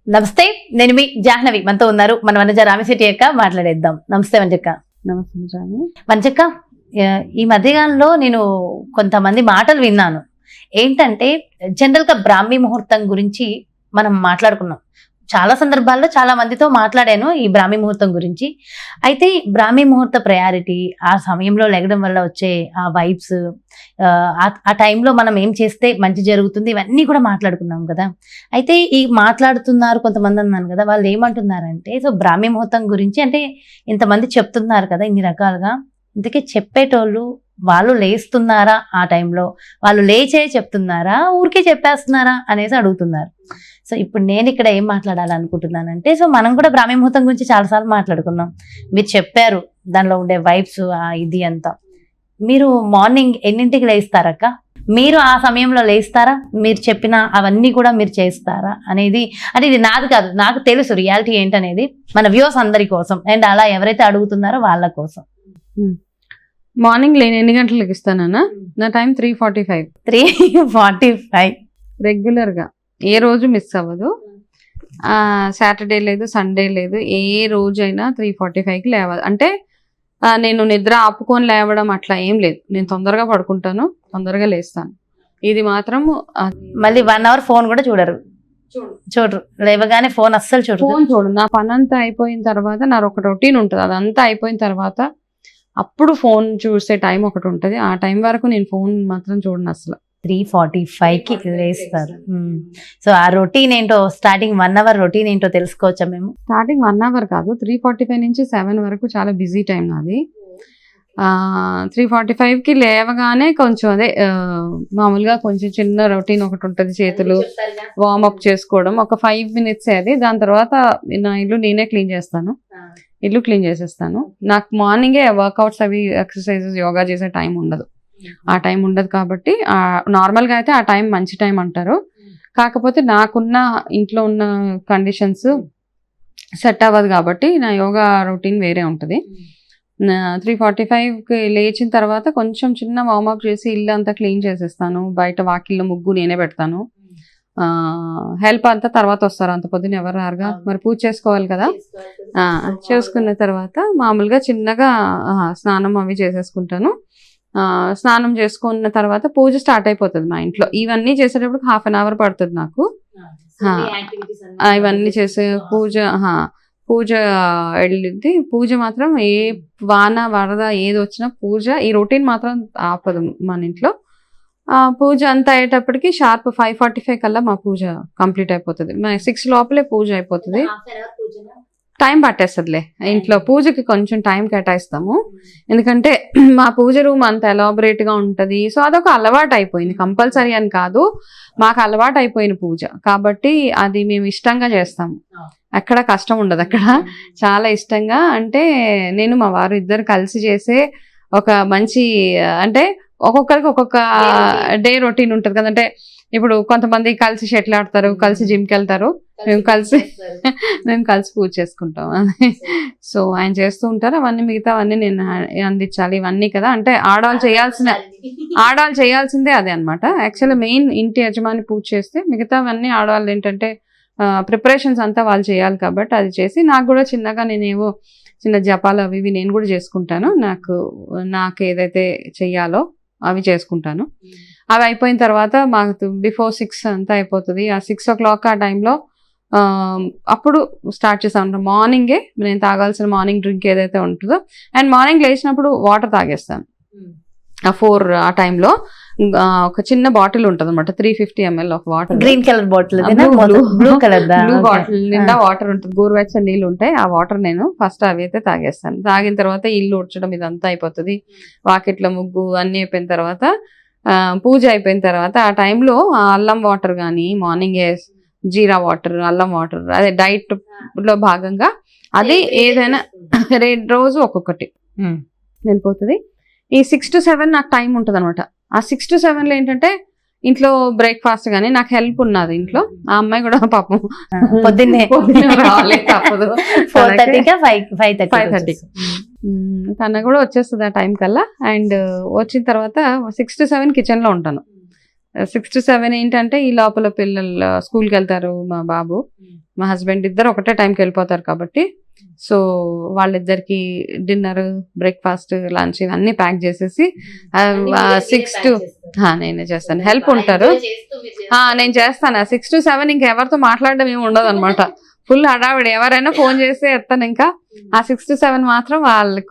నమస్తే, నేను మీ జాహ్నవి. మనతో ఉన్నారు మన వనజ రామిశెట్టి అక్క. మాట్లాడేద్దాం. నమస్తే వంజక్క. నమస్తే వంజక్క, ఈ మధ్యకాలంలో నేను కొంతమంది మాటలు విన్నాను. ఏంటంటే జనరల్ గా బ్రాహ్మీ ముహూర్తం గురించి మనం మాట్లాడుకున్నాం. చాలా సందర్భాల్లో చాలా మందితో మాట్లాడాను ఈ బ్రాహ్మీ ముహూర్తం గురించి. అయితే బ్రాహ్మీ ముహూర్త ప్రయారిటీ, ఆ సమయంలో లెగడం వల్ల వచ్చే ఆ వైబ్స్, ఆ టైంలో మనం ఏం చేస్తే మంచి జరుగుతుంది, ఇవన్నీ కూడా మాట్లాడుకున్నాం కదా. అయితే ఈ మాట్లాడుతున్నారు కొంతమంది అన్నాను కదా, వాళ్ళు ఏమంటున్నారంటే సో బ్రాహ్మీ ముహూర్తం గురించి అంటే ఇంతమంది చెప్తున్నారు కదా ఇన్ని రకాలుగా, ఇంతకీ చెప్పేటోళ్ళు వాళ్ళు లేస్తున్నారా, ఆ టైంలో వాళ్ళు లేచే చెప్తున్నారా, ఊరికే చెప్పేస్తున్నారా అనేసి అడుగుతున్నారు. సో ఇప్పుడు నేను ఇక్కడ ఏం మాట్లాడాలనుకుంటున్నానంటే, సో మనం కూడా బ్రాహ్మీ ముహూర్తం గురించి చాలాసార్లు మాట్లాడుకున్నాం. మీరు చెప్పారు దానిలో ఉండే వైబ్స్, ఇది అంతా. మీరు మార్నింగ్ ఎన్నింటికి లేస్తారక్క? మీరు ఆ సమయంలో లేస్తారా? మీరు చెప్పిన అవన్నీ కూడా మీరు చేస్తారా అనేది, అంటే ఇది నాది కాదు, నాకు తెలుసు రియాలిటీ ఏంటనేది, మన వ్యూవర్స్ అందరి కోసం అండ్ అలా ఎవరైతే అడుగుతున్నారో వాళ్ళ కోసం. మార్నింగ్ నేను ఎన్ని గంటలకు ఇస్తానన్నా? నా టైం 3:45. 3:45 రెగ్యులర్గా ఏ రోజు మిస్ అవ్వదు. సాటర్డే లేదు, సండే లేదు, ఏ రోజైనా 3:45కి లేవాలి. అంటే నేను నిద్ర ఆపుకొని లేవడం అట్లా ఏం లేదు. నేను తొందరగా పడుకుంటాను, తొందరగా లేస్తాను. ఇది మాత్రం. మళ్ళీ 1 hour ఫోన్ కూడా చూడరు, లేవగానే ఫోన్ అస్సలు చూడు. నా పని అంతా అయిపోయిన తర్వాత నాకు ఒక రొటీన్ ఉంటుంది. అదంతా అయిపోయిన తర్వాత అప్పుడు ఫోన్ చూసే టైం ఒకటి ఉంటుంది. ఆ టైం వరకు నేను ఫోన్ మాత్రం చూడను అసలు. 3:45కి లేస్తారు. సో ఆ రొటీన్ ఏంటో, స్టార్టింగ్ 1 hour రొటీన్ ఏంటో తెలుసుకోవచ్చా మేము? స్టార్టింగ్ 1 hour కాదు, 3:45 నుంచి 7 వరకు చాలా బిజీ టైం నాది. 3:45కి లేవగానే కొంచెం అదే మామూలుగా కొంచెం చిన్న రొటీన్ ఒకటి ఉంటుంది. చేతులు వార్మప్ చేసుకోవడం ఒక 5 minutes అది. దాని తర్వాత నా ఇల్లు నేనే క్లీన్ చేస్తాను. ఇల్లు క్లీన్ చేసేస్తాను. నాకు మార్నింగే వర్కౌట్స్ అవి ఎక్సర్సైజెస్ యోగా చేసే టైం ఉండదు. ఆ టైం ఉండదు కాబట్టి నార్మల్గా అయితే ఆ టైం మంచి టైం అంటారు. కాకపోతే నాకున్న ఇంట్లో ఉన్న కండిషన్స్ సెట్ అవ్వదు కాబట్టి నా యోగా రొటీన్ వేరే ఉంటుంది. 3:45కి లేచిన తర్వాత కొంచెం చిన్న వార్మప్ చేసి ఇల్లు అంతా క్లీన్ చేసేస్తాను. బయట వాకిల్లో ముగ్గు నేనే పెడతాను. హెల్ప్ అంతా తర్వాత వస్తారు, అంత పొద్దున ఎవరు రారుగా, మరి పూజ చేసుకోవాలి కదా. చేసుకున్న తర్వాత మామూలుగా చిన్నగా స్నానం అవి చేసేసుకుంటాను. స్నానం చేసుకున్న తర్వాత పూజ స్టార్ట్ అయిపోతుంది మా ఇంట్లో. ఇవన్నీ చేసేటప్పుడు 1/2 hour పడుతుంది నాకు. ఇవన్నీ చేసే పూజ వెళ్ళింది. పూజ మాత్రం ఏ వాన వరద ఏది వచ్చినా పూజ, ఈ రొటీన్ మాత్రం ఆపదు మన ఇంట్లో. పూజ అంతా అయ్యేటప్పటికి షార్ప్ 5:45 కల్లా మా పూజ కంప్లీట్ అయిపోతుంది. 6 లోపలే పూజ అయిపోతుంది. టైం పట్టేస్తుందిలే. ఇంట్లో పూజకి కొంచెం టైం కేటాయిస్తాము, ఎందుకంటే మా పూజ రూమ్ అంత ఎలాబరేట్ గా ఉంటది. సో అదొక అలవాటు అయిపోయింది, కంపల్సరీ అని కాదు, మాకు అలవాటు అయిపోయిన పూజ కాబట్టి అది మేము ఇష్టంగా చేస్తాము. అక్కడ కష్టం ఉండదు, అక్కడ చాలా ఇష్టంగా. అంటే నేను మా వారు ఇద్దరు కలిసి చేసే ఒక మంచి, అంటే ఒక్కొక్కరికి ఒక్కొక్క డే రొటీన్ ఉంటుంది కదా. అంటే ఇప్పుడు కొంతమంది కలిసి షటిల్ ఆడతారు, కలిసి జిమ్కి వెళ్తారు, మేము కలిసి పూజ చేసుకుంటాం. సో ఆయన చేస్తూ ఉంటారు అవన్నీ, మిగతావన్నీ నేను అందించాలి ఇవన్నీ కదా. అంటే ఆడవాళ్ళు చేయాల్సిందే అదే అనమాట. యాక్చువల్లీ మెయిన్ ఇంటి యజమాని పూజ చేస్తే మిగతావన్నీ ఆడవాళ్ళు ఏంటంటే ప్రిపరేషన్స్ అంతా వాళ్ళు చేయాలి కాబట్టి అది చేసి, నాకు కూడా చిన్నగా నేనేవో చిన్న జపాలు అవి ఇవి నేను కూడా చేసుకుంటాను. నాకు ఏదైతే చెయ్యాలో అవి చేసుకుంటాను. అవి అయిపోయిన తర్వాత మాకు బిఫోర్ 6 అంతా అయిపోతుంది. ఆ 6 o'clock ఆ టైంలో అప్పుడు స్టార్ట్ చేస్తాను. మార్నింగే నేను తాగాల్సిన మార్నింగ్ డ్రింక్ ఏదైతే ఉంటుందో, అండ్ మార్నింగ్ లేచినప్పుడు వాటర్ తాగేస్తాను. 4 ఆ టైంలో ఒక చిన్న బాటిల్ ఉంటుంది అనమాట, 350 ml of water. Green colour bottle, blue bottle నిండా వాటర్ ఉంటుంది, గోరువెచ్చని నీళ్ళు ఉంటాయి. ఆ వాటర్ నేను ఫస్ట్ అవి అయితే తాగేస్తాను. తాగిన తర్వాత ఇల్లు ఉడ్చడం ఇదంతా అయిపోతుంది. వాకిట్లో ముగ్గు అన్ని అయిపోయిన తర్వాత పూజ అయిపోయిన తర్వాత ఆ టైంలో అల్లం వాటర్ కానీ, మార్నింగ్ జీరా వాటర్, అల్లం వాటర్, అదే డైట్ లో భాగంగా అది ఏదైనా రోజు ఒక్కొక్కటి వెళ్ళిపోతుంది. ఈ 6 to 7 నాకు టైం ఉంటుంది అనమాట. ఆ 6 to 7 ఏంటంటే ఇంట్లో బ్రేక్ఫాస్ట్ గానీ, నాకు హెల్ప్ ఉన్నది ఇంట్లో. ఆ అమ్మాయి కూడా పాపం పొద్దున్నే తప్పదు 5:30 తన కూడా వచ్చేస్తుంది ఆ టైం కల్లా. అండ్ వచ్చిన తర్వాత 6 to 7 కిచెన్ లో ఉంటాను. 6 to 7 ఏంటంటే ఈ లోపల పిల్లలు స్కూల్కి వెళ్తారు, మా బాబు మా హస్బెండ్ ఇద్దరు ఒకటే టైంకి వెళ్ళిపోతారు కాబట్టి సో వాళ్ళిద్దరికి డిన్నర్, బ్రేక్ఫాస్ట్, లంచ్ ఇవన్నీ ప్యాక్ చేసేసి 6 to నేనే చేస్తాను, హెల్ప్ ఉంటారు. నేను చేస్తాను. 6 to 7 ఇంకా ఎవరితో మాట్లాడడం ఏమి ఉండదు అనమాట. ఫుల్ హడావిడి, ఎవరైనా ఫోన్ చేస్తే ఎత్తాను. ఇంకా ఆ 6 to 7 మాత్రం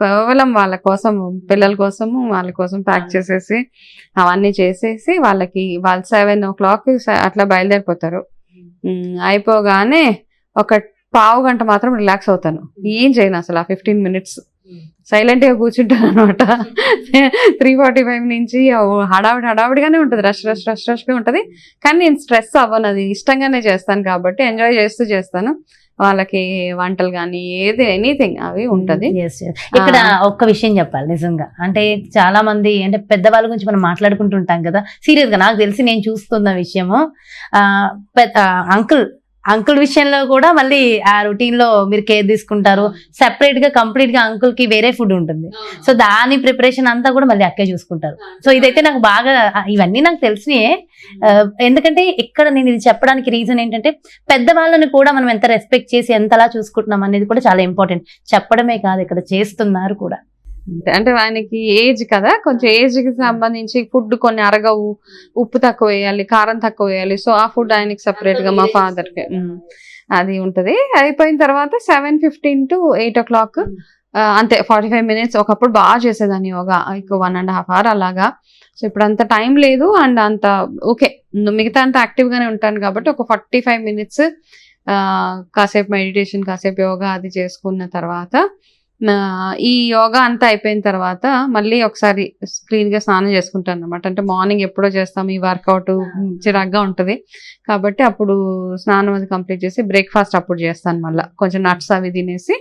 కేవలం వాళ్ళ కోసం, పిల్లల కోసము వాళ్ళ కోసం ప్యాక్ చేసేసి అవన్నీ చేసేసి వాళ్ళకి 7 o'clock అట్లా బయలుదేరిపోతారు. అయిపోగానే ఒక పావు గంట మాత్రం రిలాక్స్ అవుతాను. ఏం చేయను అసలు. ఆ 15 minutes సైలెంట్ గా కూర్చుంటాను అనమాట. 3:45 నుంచి హడావిడిగానే ఉంటుంది, రష్ గా ఉంటది. కానీ నేను స్ట్రెస్ అవ్వను, అది ఇష్టంగానే చేస్తాను కాబట్టి ఎంజాయ్ చేస్తూ చేస్తాను. వాళ్ళకి వంటలు కానీ ఏది ఎనీథింగ్ అవి ఉంటది. ఇక్కడ ఒక్క విషయం చెప్పాలి నిజంగా, అంటే చాలా మంది అంటే పెద్దవాళ్ళ గురించి మనం మాట్లాడుకుంటుంటాం కదా, సీరియస్ గా నాకు తెలిసి నేను చూస్తున్న విషయము అంకుల్ విషయంలో కూడా మళ్ళీ ఆ రొటీన్ లో మీరు కేర్ తీసుకుంటారు. సెపరేట్ గా కంప్లీట్ గా అంకుల్ కి వేరే ఫుడ్ ఉంటుంది, సో దాని ప్రిపరేషన్ అంతా కూడా మళ్ళీ అక్కే చూసుకుంటారు. సో ఇదైతే నాకు బాగా, ఇవన్నీ నాకు తెలిసినాయే. ఎందుకంటే ఇక్కడ నేను ఇది చెప్పడానికి రీజన్ ఏంటంటే పెద్దవాళ్ళని కూడా మనం ఎంత రెస్పెక్ట్ చేసి ఎంతలా చూసుకుంటున్నాం అనేది కూడా చాలా ఇంపార్టెంట్. చెప్పడమే కాదు, ఇక్కడ చేస్తున్నారు కూడా. అంటే ఆయనకి ఏజ్ కదా, కొంచెం ఏజ్ కి సంబంధించి ఫుడ్ కొన్ని అరగవు, ఉప్పు తక్కువ వేయాలి, కారం తక్కువ వేయాలి. సో ఆ ఫుడ్ ఆయనకి సెపరేట్ గా మా ఫాదర్ కి అది ఉంటది. అయిపోయిన తర్వాత 7:15 to 8 o'clock అంతే, 45 minutes. ఒకప్పుడు బాగా చేసేదాన్ని యోగా, 1.5 hours అలాగా. సో ఇప్పుడు అంత టైం లేదు అండ్ అంత ఓకే, మిగతా అంత యాక్టివ్ గానే ఉంటాను కాబట్టి ఒక 45 minutes కాసేపు మెడిటేషన్, కాసేపు యోగా అది చేసుకున్న తర్వాత ఈ యోగా అంతా అయిపోయిన తర్వాత మళ్ళీ ఒకసారి క్లీన్ గా స్నానం చేసుకుంటాను అనమాట. అంటే మార్నింగ్ ఎప్పుడో చేస్తాం, ఈ వర్కౌట్ చిరాగ్గా ఉంటది కాబట్టి అప్పుడు స్నానం అది కంప్లీట్ చేసి బ్రేక్ఫాస్ట్ అప్పుడు చేస్తాను. మళ్ళీ కొంచెం నట్స్ అవి తినేసి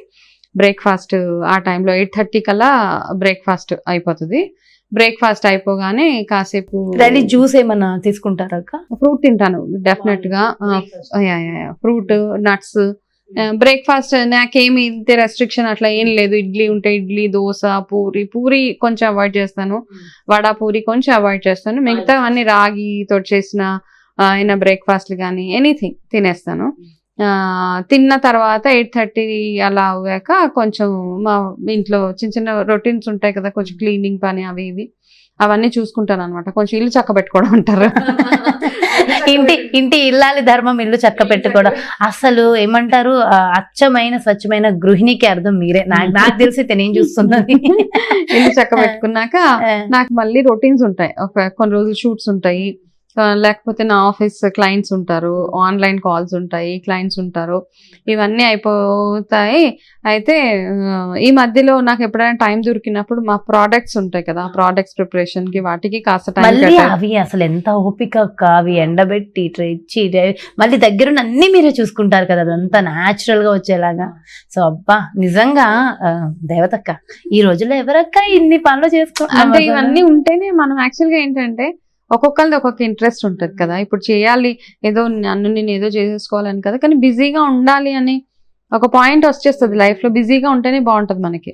బ్రేక్ఫాస్ట్ ఆ టైంలో 8:30 కల్లా బ్రేక్ఫాస్ట్ అయిపోతుంది. బ్రేక్ఫాస్ట్ అయిపోగానే కాసేపు జ్యూస్ ఏమన్నా తీసుకుంటారా? ఫ్రూట్ తింటాను డెఫినెట్ గా, ఫ్రూట్, నట్స్. బ్రేక్ఫాస్ట్ నాకేమి ఇంతే రెస్ట్రిక్షన్ అట్లా ఏం లేదు. ఇడ్లీ ఉంటే ఇడ్లీ, దోశ, పూరి కొంచెం అవాయిడ్ చేస్తాను, వడ, పూరి కొంచెం అవాయిడ్ చేస్తాను. మిగతా అన్ని రాగితో చేసిన అయినా బ్రేక్ఫాస్ట్లు కానీ ఎనీథింగ్ తినేస్తాను. తిన్న తర్వాత 8:30 అలా అవ్వాక కొంచెం మా ఇంట్లో చిన్న చిన్న రొటీన్స్ ఉంటాయి కదా, కొంచెం క్లీనింగ్ పని అవి ఇవి అవన్నీ చూసుకుంటాను అనమాట. కొంచెం ఇల్లు చక్క పెట్టుకోవడం అంటారు, ఇంటి ఇల్లాలి ధర్మం ఇల్లు చక్క పెట్టుకోవడం. అసలు ఏమంటారు, అచ్చమైన స్వచ్ఛమైన గృహిణికి అర్థం మీరే. నాకు తెలిసి నేను చూస్తున్నది. ఇల్లు చక్క పెట్టుకున్నాక నాకు మళ్ళీ రొటీన్స్ ఉంటాయి. కొన్ని రోజులు షూట్స్ ఉంటాయి, లేకపోతే నా ఆఫీస్ క్లయింట్స్ ఉంటారు, ఆన్లైన్ కాల్స్ ఉంటాయి, క్లయింట్స్ ఉంటారు, ఇవన్నీ అయిపోతాయి. అయితే ఈ మధ్యలో నాకు ఎప్పుడైనా టైం దొరికినప్పుడు మా ప్రోడక్ట్స్ ఉంటాయి కదా, ప్రోడక్ట్స్ ప్రిపరేషన్ కి వాటికి కాస్త టైం. అవి అసలు ఎంత ఓపిక, అవి ఎండబెట్టి ఇచ్చి మళ్ళీ దగ్గరున్న అన్ని మీరే చూసుకుంటారు కదా, అదంతా న్యాచురల్ గా వచ్చేలాగా. సో అబ్బా నిజంగా దేవతక్క, ఈ రోజుల్లో ఎవరక్క ఇన్ని పనులు చేసుకుంటారు? అంటే ఇవన్నీ ఉంటేనే మనం యాక్చువల్ గా ఏంటంటే ఒక్కొక్కరిది ఒక్కొక్క ఇంట్రెస్ట్ ఉంటది కదా. ఇప్పుడు చేయాలి ఏదో నేను ఏదో చేసేసుకోవాలని కదా, కానీ బిజీగా ఉండాలి అని ఒక పాయింట్ వచ్చేస్తుంది లైఫ్ లో. బిజీగా ఉంటేనే బాగుంటది మనకి.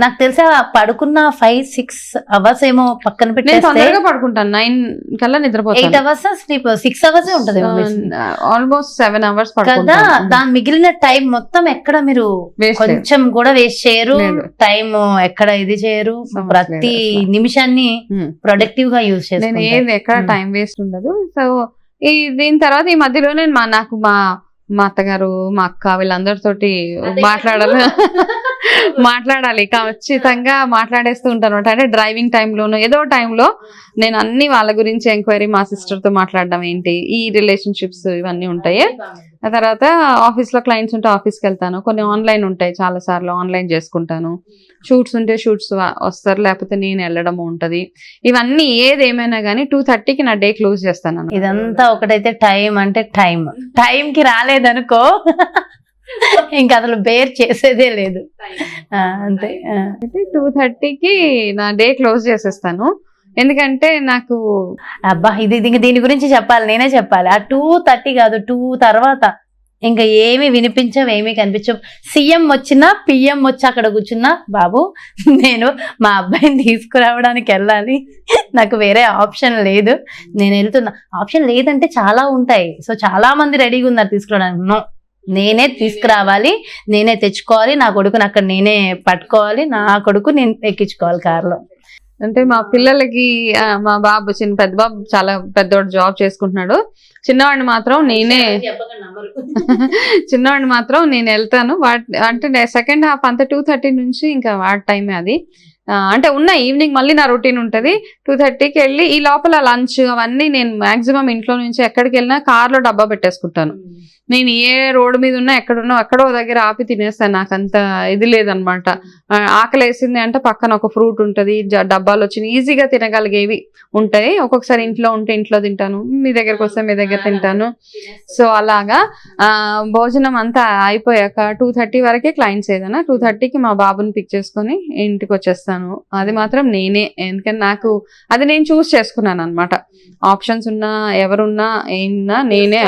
నాకు తెలిసి పడుకున్న 5-6 hours ఏమో పక్కన పెట్టి తొందరగా పడుకుంటాను, 9 కల్లా నిద్రపోతాను. 8 hours స్లీప్, 6 hours ఉంటది, ఆల్మోస్ట్ 7 hours కదా. దాని మిగిలిన టైం మొత్తం ఎక్కడ మీరు కొంచెం కూడా వేస్ట్ చేయరు, టైం ఎక్కడ ఇది చేయరు, ప్రతి నిమిషాన్ని ప్రొడక్టివ్ గా యూజ్ చేస్తారు. నేను ఏది ఎక్కడ టైం వేస్ట్ ఉండదు. సో దీని తర్వాత ఈ మధ్యలో నేను నాకు మా అత్తగారు, మా అక్క వీళ్ళందరితోటి మాట్లాడాలి ఖచ్చితంగా మాట్లాడేస్తూ ఉంటాను అనమాట. అంటే డ్రైవింగ్ టైంలోనూ ఏదో టైంలో నేను అన్ని వాళ్ళ గురించి ఎంక్వైరీ, మా సిస్టర్ తో మాట్లాడడం ఏంటి, ఈ రిలేషన్షిప్స్ ఇవన్నీ ఉంటాయి. ఆ తర్వాత ఆఫీస్ లో క్లయింట్స్ ఉంటే ఆఫీస్కి వెళ్తాను, కొన్ని ఆన్లైన్ ఉంటాయి, చాలా సార్లు ఆన్లైన్ చేసుకుంటాను. షూట్స్ ఉంటే షూట్స్ వస్తారు, లేకపోతే నేను వెళ్ళడం ఉంటది. ఇవన్నీ ఏదేమైనా కానీ 2:30కి నా డే క్లోజ్ చేస్తాను. ఇదంతా ఒకటైతే టైం అంటే టైంకి రాలేదనుకో ఇంకా అసలు బేర్ చేసేదే లేదు, అంతే. 2:30కి నా డే క్లోజ్ చేసేస్తాను. ఎందుకంటే నాకు అబ్బా దీని గురించి చెప్పాలి, నేనే చెప్పాలి. ఆ 2:30 కాదు, 2 తర్వాత ఇంకా ఏమి వినిపించవు, ఏమి కనిపించవు. సీఎం వచ్చినా పిఎం వచ్చి అక్కడ కూర్చున్నా, బాబు నేను మా అబ్బాయిని తీసుకురావడానికి వెళ్ళాలి, నాకు వేరే ఆప్షన్ లేదు, నేను వెళ్తున్నా. ఆప్షన్ లేదంటే చాలా ఉంటాయి. సో చాలా మంది రెడీగా ఉన్నారు తీసుకురావడానికి. నో, నేనే తీసుకురావాలి, నేనే తెచ్చుకోవాలి, నా కొడుకుని అక్కడ నేనే పట్టుకోవాలి, నా కొడుకు నేను ఎక్కించుకోవాలి కారులో. అంటే మా పిల్లలకి మా బాబు పెద్ద బాబు చాలా పెద్దవాడు జాబ్ చేసుకుంటున్నాడు. చిన్నవాడిని మాత్రం నేను వెళ్తాను. అంటే సెకండ్ హాఫ్ అంతా 2:30 నుంచి ఇంకా వాడి టైమే అది. అంటే ఉన్న ఈవినింగ్ మళ్ళీ నా రొటీన్ ఉంటుంది. 2:30కి వెళ్ళి ఈ లోపల లంచ్ అవన్నీ నేను మాక్సిమం ఇంట్లో నుంచి ఎక్కడికి వెళ్ళినా కార్లో డబ్బా పెట్టేసుకుంటాను. నేను ఏ రోడ్డు మీద ఉన్నా ఎక్కడున్నా ఎక్కడో దగ్గర ఆపి తినేస్తాను. నాకు అంత ఇది లేదనమాట. ఆకలి వేసింది అంటే పక్కన ఒక ఫ్రూట్ ఉంటుంది, డబ్బాలు వచ్చి ఈజీగా తినగలిగేవి ఉంటాయి. ఒక్కొక్కసారి ఇంట్లో ఉంటే ఇంట్లో తింటాను, మీ దగ్గరకు వస్తే మీ దగ్గర తింటాను. సో అలాగా భోజనం అంతా అయిపోయాక 2:30 వరకే క్లయింట్స్ ఏదైనా 2:30కి మా బాబుని పిక్ చేసుకొని ఇంటికి వచ్చేస్తాను. అది మాత్రం నేనే, ఎందుకంటే నాకు అది నేను చూస్ చేసుకున్నాను అనమాట. ఆప్షన్స్ ఉన్నా ఎవరున్నా ఏమన్నా నేనే,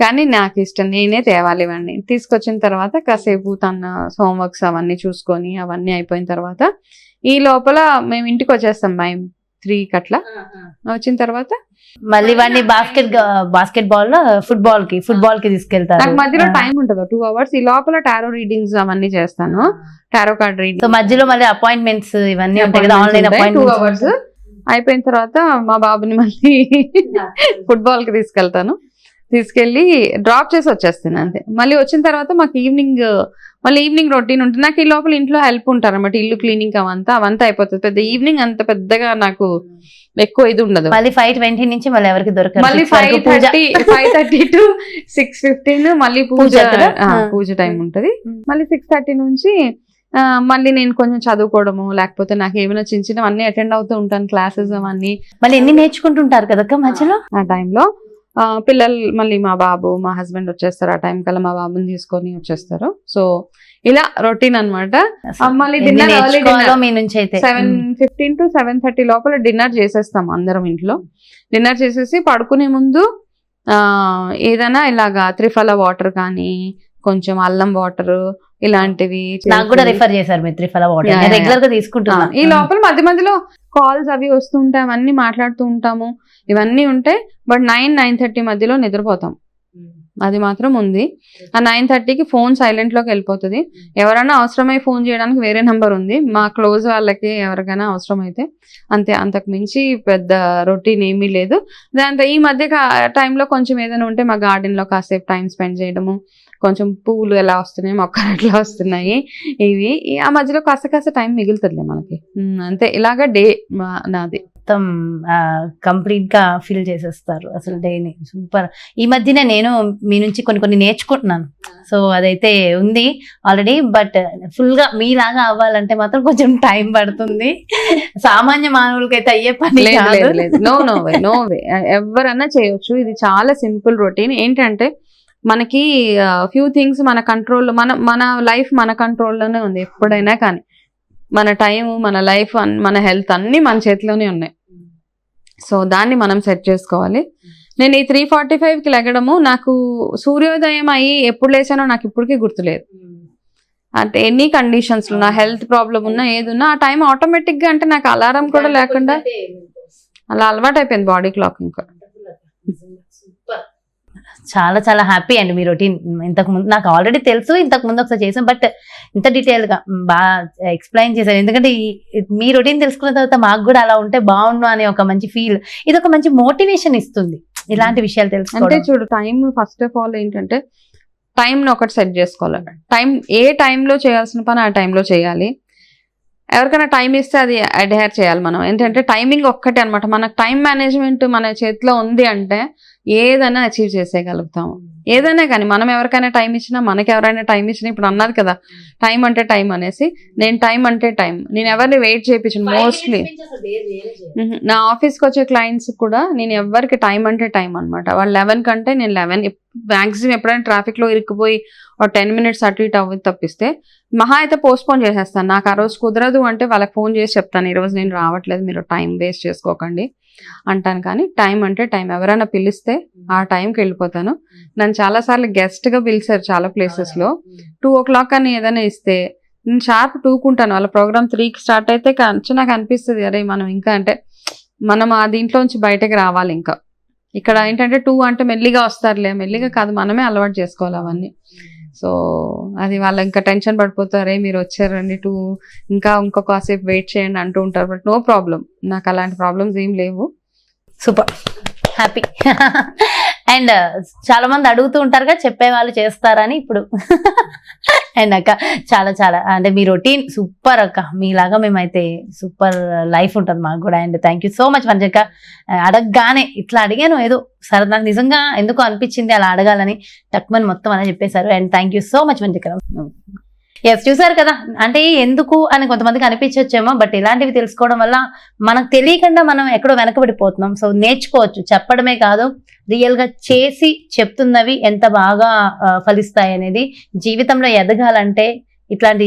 కానీ నాకు ఇష్టం, నేనే తేవాలి ఇవన్నీ. తీసుకొచ్చిన తర్వాత కాసేపు తన హోంవర్క్స్ అవన్నీ చూసుకొని అవన్నీ అయిపోయిన తర్వాత ఈ లోపల మేము ఇంటికి వచ్చేస్తాం 3కి అట్లా. వచ్చిన తర్వాత మళ్ళీ వాడిని బాస్కెట్ బాల్ ఫుట్బాల్ కి తీసుకెళ్తారు. నాకు మధ్యలో టైం ఉంటుంది 2 hours. ఈ లోపల టారో రీడింగ్స్ అవన్నీ చేస్తాను, టారో కార్డ్ రీడింగ్. సో మధ్యలో మళ్ళీ అపాయింట్మెంట్స్ ఇవన్నీ ఉంటాయి కదా, ఆన్లైన్ 2 hours అయిపోయిన తర్వాత మా బాబుని మళ్ళీ ఫుట్బాల్ కి తీసుకెళ్ళి డ్రాప్ చేసి వచ్చేస్తాను అంతే. మళ్ళీ వచ్చిన తర్వాత మాకు ఈవినింగ్ రొటీన్ ఉంటుంది. నాకు ఈ లోపల ఇంట్లో హెల్ప్ ఉంటారు అనమాట, ఇల్లు క్లీనింగ్ అవంతా అయిపోతుంది. పెద్ద ఈవినింగ్ అంత పెద్దగా నాకు ఎక్కువ ఇది ఉండదు. మళ్ళీ 5:20 నుంచి మళ్ళీ ఎవరికి దొరకదు. మళ్ళీ 5:30 to 6:15 మళ్ళీ పూజ టైం ఉంటది. మళ్ళీ 6:30 నుంచి మళ్ళీ నేను కొంచెం చదువుకోవడము, లేకపోతే నాకు ఏమైనా చిన్న అన్ని అటెండ్ అవుతూ ఉంటాను, క్లాసెస్ అవన్నీ. మళ్ళీ ఎన్ని నేర్చుకుంటుంటారు కదా మధ్యలో. ఆ టైంలో పిల్లలు మళ్ళీ మా బాబు మా హస్బెండ్ వచ్చేస్తారు. ఆ టైం కల్లా మా బాబుని తీసుకొని వచ్చేస్తారు. సో ఇలా రొటీన్ అనమాట. మళ్ళీ డిన్నర్ 7:15 to 7:30 లోపల డిన్నర్ చేసేస్తాం అందరం ఇంట్లో. డిన్నర్ చేసేసి పడుకునే ముందు ఏదైనా ఇలాగా త్రిఫల వాటర్ కానీ కొంచెం అల్లం వాటర్ ఇలాంటివి నాకు కూడా రిఫర్ చేశారు మీరు త్రిఫల వాటర్, రెగ్యులర్ గా తీసుకుంటున్నా. ఈ లోపల మధ్య మధ్యలో కాల్స్ అవి వస్తూ ఉంటాయి, అవన్నీ మాట్లాడుతూ ఉంటాము, ఇవన్నీ ఉంటాయి. బట్ 9-9:30 మధ్యలో నిద్రపోతాం, అది మాత్రం ఉంది. ఆ 9:30కి ఫోన్ సైలెంట్ లోకి వెళ్ళిపోతుంది. ఎవరైనా అవసరమై ఫోన్ చేయడానికి వేరే నెంబర్ ఉంది, మా క్లోజ్ వాళ్ళకి ఎవరికైనా అవసరం అయితే అంతే. అంతకు మించి పెద్ద రొటీన్ ఏమీ లేదు. దాంతో ఈ మధ్య టైంలో కొంచెం ఏదైనా ఉంటే మా గార్డెన్ లో కాసేపు టైం స్పెండ్ చేయడము, కొంచెం పువ్వులు ఎలా వస్తున్నాయి, మొక్కలు ఎట్లా వస్తున్నాయి, ఇవి ఆ మధ్యలో కాస్త టైం మిగులుతుంది మనకి. అంతే, ఇలాగా డే నాది మొత్తం కంప్లీట్ గా ఫిల్ చేసేస్తారు అసలు డేని. సూపర్. ఈ మధ్యనే నేను మీ నుంచి కొన్ని నేర్చుకుంటున్నాను. సో అదైతే ఉంది ఆల్రెడీ, బట్ ఫుల్ గా మీలాగా అవ్వాలంటే మాత్రం కొంచెం టైం పడుతుంది. సామాన్య మానవులకైతే అయ్యే పని లేదు. నో వే ఎవరన్నా చేయొచ్చు. ఇది చాలా సింపుల్ రొటీన్. ఏంటంటే మనకి ఫ్యూ థింగ్స్ మన కంట్రోల్లో, మన లైఫ్ మన కంట్రోల్లోనే ఉంది ఎప్పుడైనా. కానీ మన టైం, మన లైఫ్, మన హెల్త్ అన్ని మన చేతిలోనే ఉన్నాయి. సో దాన్ని మనం సెట్ చేసుకోవాలి. నేను ఈ 3:45కి లెగడము, నాకు సూర్యోదయం అయ్యి ఎప్పుడు లేచానో నాకు ఇప్పటికీ గుర్తులేదు. అంటే ఎనీ కండిషన్స్ లో నా హెల్త్ ప్రాబ్లం ఉన్నా ఏదున్నా ఆ టైం ఆటోమేటిక్ గా, అంటే నాకు అలారం కూడా లేకుండా అలా అలవాటు అయిపోయింది బాడీ క్లాక్. ఇంకా చాలా చాలా హ్యాపీ అండి మీ రొటీన్. ఇంతకు ముందు నాకు ఆల్రెడీ తెలుసు, ఇంతకు ముందు ఒకసారి చేసాం, బట్ ఇంత డీటెయిల్ గా బాగా ఎక్స్ప్లెయిన్ చేశారు. ఎందుకంటే మీ రొటీన్ తెలుసుకున్న తర్వాత మాకు కూడా అలా ఉంటే బాగుండు అనే ఒక మంచి ఫీల్, ఇది ఒక మంచి మోటివేషన్ ఇస్తుంది ఇలాంటి విషయాలు తెలుసుకోవడం. అంటే చూడు, టైం ఫస్ట్ ఆఫ్ ఆల్ ఏంటంటే టైంని ఒకటి సెట్ చేసుకోవాలి. ఏ టైంలో చేయాల్సిన పని ఆ టైంలో చేయాలి. ఎవరికైనా టైం ఇస్తే అది అడ్హేర్ చేయాలి మనం. ఏంటంటే టైమింగ్ ఒక్కటే అనమాట. మనకు టైం మేనేజ్మెంట్ మన చేతిలో ఉంది అంటే ఏదైనా అచీవ్ చేసేయగలుగుతాము. ఏదైనా కానీ మనం ఎవరికైనా టైం ఇచ్చినా, మనకి ఎవరైనా టైం ఇచ్చినా, ఇప్పుడు అన్నారు కదా టైం అంటే టైం అనేసి, నేను టైం అంటే టైం, నేను ఎవరిని వెయిట్ చేయించను. మోస్ట్లీ నా ఆఫీస్కి వచ్చే క్లయింట్స్ కూడా నేను ఎవరికి టైం అంటే టైం అనమాట. వాళ్ళు 11 కంటే నేను 11 మ్యాక్సిమం ఎప్పుడైనా ట్రాఫిక్ లో ఇరుక్కుపోయి ఒక 10 minutes అటు ఇటు అవ్వదు తప్పిస్తే మహా అయితే పోస్ట్పోన్ చేసేస్తాను. నాకు ఆ రోజు కుదరదు అంటే వాళ్ళకి ఫోన్ చేసి చెప్తాను, ఈ రోజు నేను రావట్లేదు, మీరు టైం వేస్ట్ చేసుకోకండి అంటాను. కానీ టైం అంటే టైం, ఎవరైనా పిలిస్తే ఆ టైంకి వెళ్ళిపోతాను. నన్ను చాలాసార్లు గెస్ట్గా పిలిచారు చాలా ప్లేసెస్లో. 2 o'clock అని ఏదైనా ఇస్తే నేను షార్ప్ 2కు ఉంటాను. వాళ్ళ ప్రోగ్రామ్ 3కి స్టార్ట్ అయితే నాకు అనిపిస్తుంది అరే మనం ఇంకా అంటే మనం ఆ దీంట్లోంచి బయటకు రావాలి. ఇంకా ఇక్కడ ఏంటంటే 2 అంటే మెల్లిగా వస్తారులే, మెల్లిగా కాదు మనమే అలవాటు చేసుకోవాలి అవన్నీ. సో అది వాళ్ళు ఇంకా టెన్షన్ పడిపోతారే మీరు వచ్చారండి 2 ఇంకా కాసేపు వెయిట్ చేయండి అంటూ ఉంటారు. బట్ నో ప్రాబ్లం, నాకు అలాంటి ప్రాబ్లమ్స్ ఏం లేవు. Super, happy. అండ్ చాలా మంది అడుగుతూ ఉంటారుగా చెప్పే వాళ్ళు చేస్తారని ఇప్పుడు. అండ్ అక్క చాలా చాలా అంటే మీ రొటీన్ సూపర్ అక్క, మీలాగా మేమైతే సూపర్ లైఫ్ ఉంటుంది మాకు కూడా. And thank you so much వంజక్క. అడగగానే ఇట్లా అడిగాను, ఏదో సరే నాకు నిజంగా ఎందుకు అనిపించింది అలా అడగాలని, టక్మని మొత్తం అలా చెప్పేశారు. And thank you so much వంజక్క. ఎస్, చూసారు కదా, అంటే ఎందుకు అని కొంతమందికి అనిపించవచ్చేమో, బట్ ఇలాంటివి తెలుసుకోవడం వల్ల మనకు తెలియకుండా మనం ఎక్కడో వెనకబడిపోతున్నాం. సో నేర్చుకోవచ్చు, చెప్పడమే కాదు రియల్ గా చేసి చెప్తున్నవి ఎంత బాగా ఫలిస్తాయి అనేది. జీవితంలో ఎదగాలంటే ఇట్లాంటి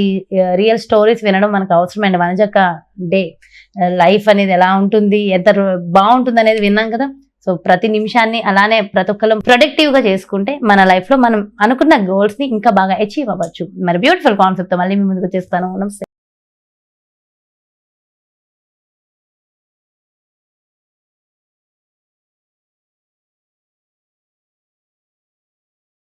రియల్ స్టోరీస్ వినడం మనకు అవసరమండి. వనజక్క డే లైఫ్ అనేది ఎలా ఉంటుంది, ఎంత బాగుంటుంది అనేది విన్నాం కదా. సో ప్రతి నిమిషాన్ని అలానే ప్రతి ఒక్కరు ప్రొడక్టివ్ గా చేసుకుంటే మన లైఫ్ లో మనం అనుకున్న గోల్స్ ని ఇంకా బాగా అచీవ్ అవ్వచ్చు. మరి బ్యూటిఫుల్ కాన్సెప్ట్ తో మళ్ళీ మీ ముందుకు వచ్చేస్తాను. నమస్తే.